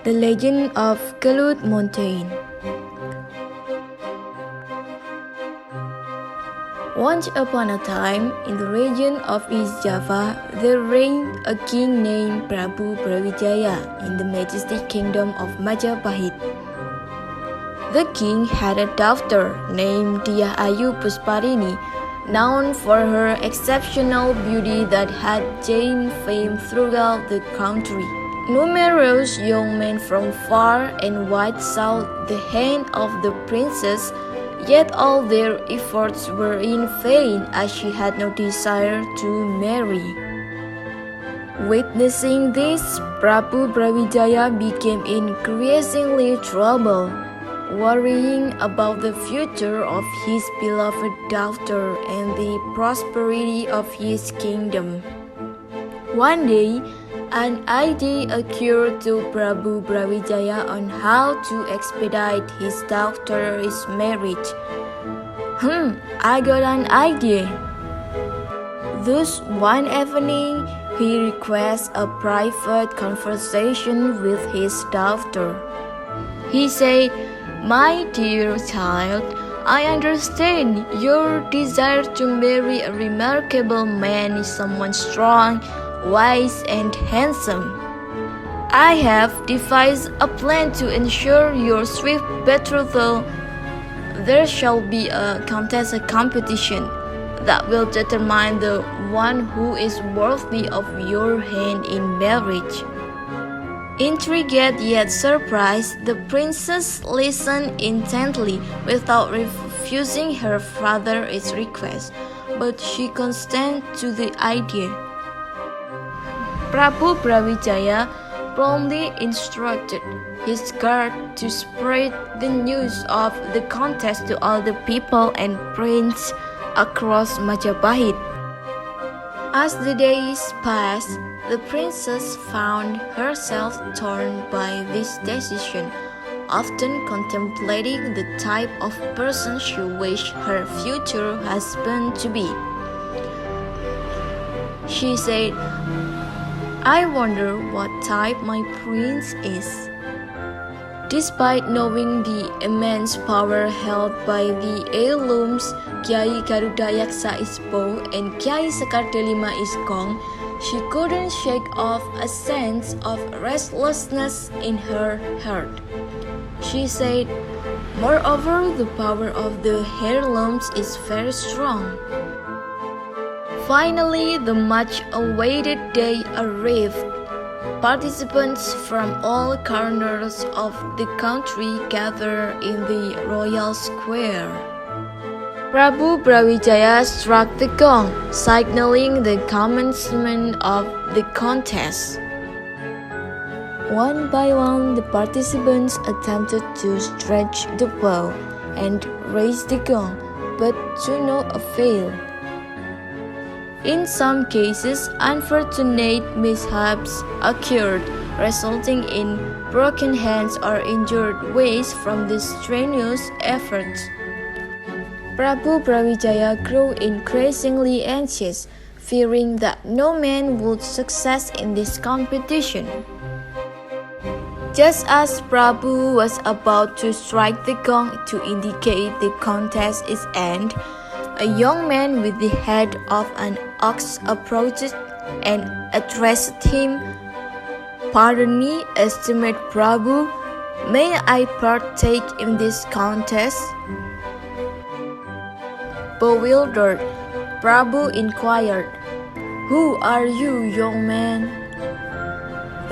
The Legend of Kelud Mountain. Once upon a time, in the region of East Java, there reigned a king named Prabu Brawijaya in the majestic kingdom of Majapahit. The king had a daughter named Dyah Ayu Pusparini, known for her exceptional beauty that had gained fame throughout the country. Numerous young men from far and wide sought the hand of the princess, yet all their efforts were in vain as she had no desire to marry. Witnessing this, Prabu Brawijaya became increasingly troubled, worrying about the future of his beloved daughter and the prosperity of his kingdom. One day, an idea occurred to Prabu Brawijaya on how to expedite his daughter's marriage. I got an idea. Thus, one evening, he requests a private conversation with his daughter. He said, "My dear child, I understand your desire to marry a remarkable man, someone strong, wise, and handsome. I have devised a plan to ensure your swift betrothal. There shall be a contest, a competition that will determine the one who is worthy of your hand in marriage." Intrigued yet surprised, the princess listened intently without refusing her father's request, but she consented to the idea. Prabu Brawijaya promptly instructed his guard to spread the news of the contest to all the people and princes across Majapahit. As the days passed, the princess found herself torn by this decision, often contemplating the type of person she wished her future husband to be. She said, "I wonder what type my prince is." Despite knowing the immense power held by the heirlooms Kyai Garuda Yaksa Ispo and Kyai Sekardelima Iskong, she couldn't shake off a sense of restlessness in her heart. She said, "Moreover, the power of the heirlooms is very strong." Finally, the much-awaited day arrived. Participants from all corners of the country gathered in the royal square. Prabu Brawijaya struck the gong, signaling the commencement of the contest. One by one, the participants attempted to stretch the bow and raise the gong, but to no avail. In some cases, unfortunate mishaps occurred, resulting in broken hands or injured waist from the strenuous efforts. Prabu Brawijaya grew increasingly anxious, fearing that no man would succeed in this competition. Just as Prabu was about to strike the gong to indicate the contest is end, a young man with the head of an ox approached and addressed him. "Pardon me, estimate Prabu, may I partake in this contest?" Bewildered, Prabu inquired, "Who are you, young man?"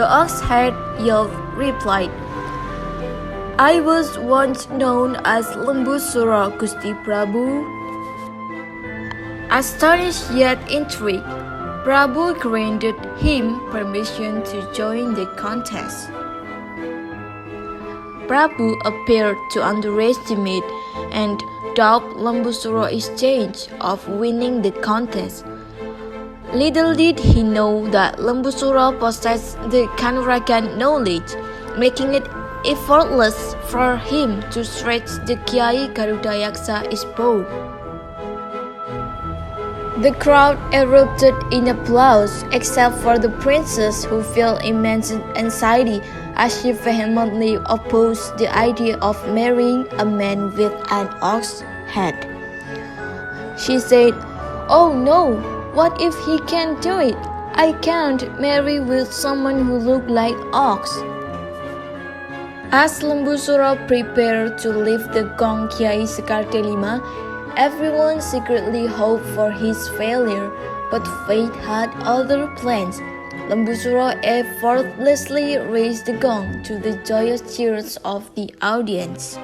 The ox-head youth replied, "I was once known as Lembusura, Gusti Prabu." Astonished yet intrigued, Prabu granted him permission to join the contest. Prabu appeared to underestimate and doubt Lembusura's chance of winning the contest. Little did he know that Lembusura possessed the Kanuragan knowledge, making it effortless for him to stretch the Kyai Garuda Yaksa Ispo. The crowd erupted in applause, except for the princess, who felt immense anxiety as she vehemently opposed the idea of marrying a man with an ox head. She said, "Oh no, what if he can't do it? I can't marry with someone who looks like ox." As Lembu Suro prepared to leave the Gong Kiai Sekarte Lima, everyone secretly hoped for his failure, but fate had other plans. Lembu Suro effortlessly raised the gong to the joyous cheers of the audience.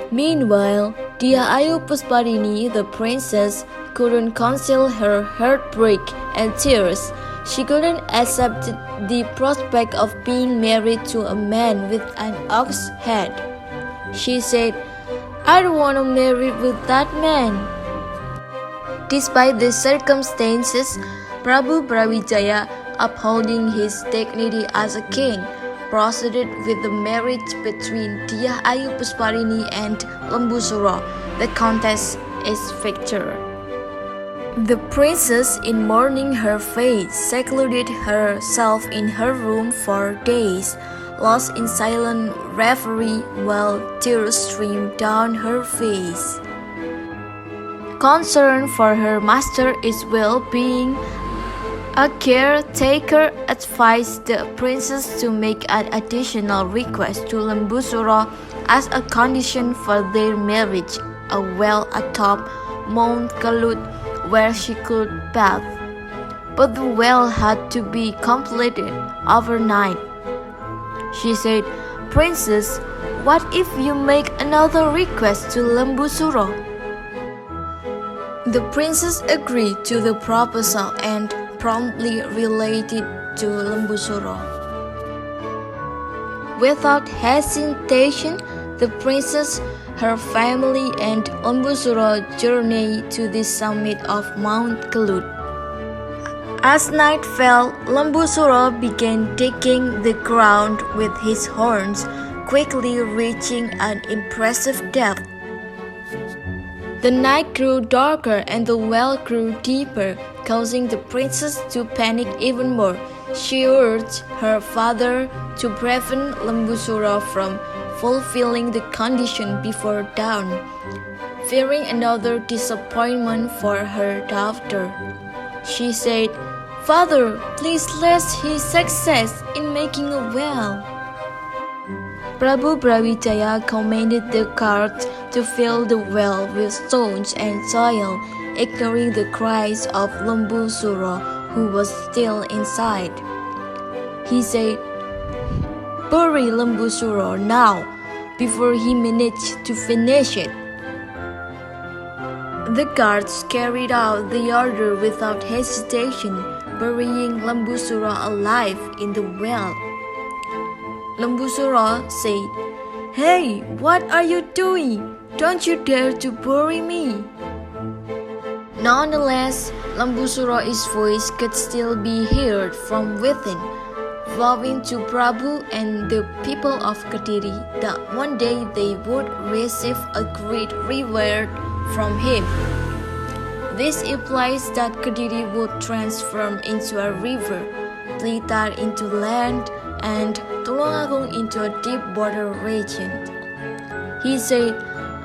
Meanwhile, Dia Ayu Pusparini, the princess, couldn't conceal her heartbreak and tears. She couldn't accept the prospect of being married to a man with an ox head. She said, "I don't want to marry with that man." Despite the circumstances, Prabu Brawijaya, upholding his dignity as a king, proceeded with the marriage between Dia Ayu Pusparini and Lembu Suro, the Countess, its victor. The princess, in mourning her fate, secluded herself in her room for days, lost in silent reverie while tears streamed down her face. Concern for her master's well-being, a caretaker advised the princess to make an additional request to Lembu Suro as a condition for their marriage, a well atop Mount Kelud where she could bathe. But the well had to be completed overnight. She said, "Princess, what if you make another request to Lembu Suro?" The princess agreed to the proposal and promptly relayed it to Lembu Suro. Without hesitation, the princess, her family, and Lembu Suro journeyed to the summit of Mount Kelud. As night fell, Lembu Suro began digging the ground with his horns, quickly reaching an impressive depth. The night grew darker and the well grew deeper, causing the princess to panic even more. She urged her father to prevent Lembu Suro from fulfilling the condition before dawn, fearing another disappointment for her daughter. She said, "Father, please let his success in making a well." Prabu Brawijaya commanded the guards to fill the well with stones and soil, ignoring the cries of Lembu Suro, who was still inside. He said, "Bury Lembu Suro now, before he managed to finish it." The guards carried out the order without hesitation, burying Lembu Suro alive in the well. Lembu Suro said, "Hey, what are you doing? Don't you dare to bury me." Nonetheless, Lembu Suro's voice could still be heard from within, vowing to Prabu and the people of Kediri that one day they would receive a great reward from him. This implies that Kediri would transform into a river, Blitar into land, and Tulungagung into a deep water region. He said,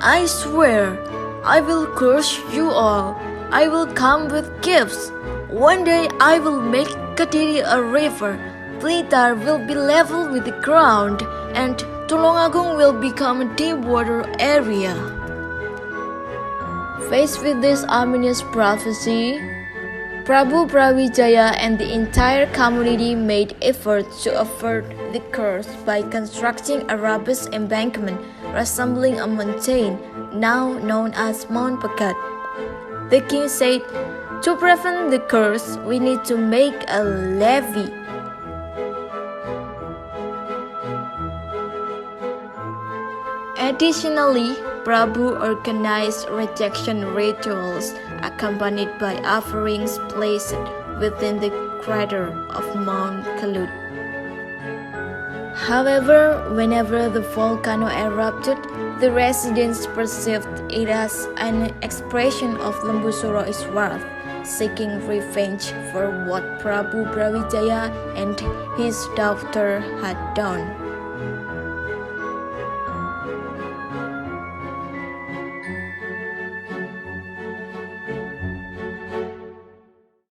"I swear, I will curse you all. I will come with gifts. One day I will make Kediri a river. Blitar will be level with the ground, and Tulungagung will become a deep water area." Faced with this ominous prophecy, Prabu Brawijaya and the entire community made efforts to avert the curse by constructing a rubbish embankment resembling a mountain, now known as Mount Pekat. The king said, "To prevent the curse, we need to make a levee." Additionally, Prabu organized rejection rituals accompanied by offerings placed within the crater of Mount Kelud. However, whenever the volcano erupted, the residents perceived it as an expression of Lembu Suro's wrath, seeking revenge for what Prabu Brawijaya and his daughter had done.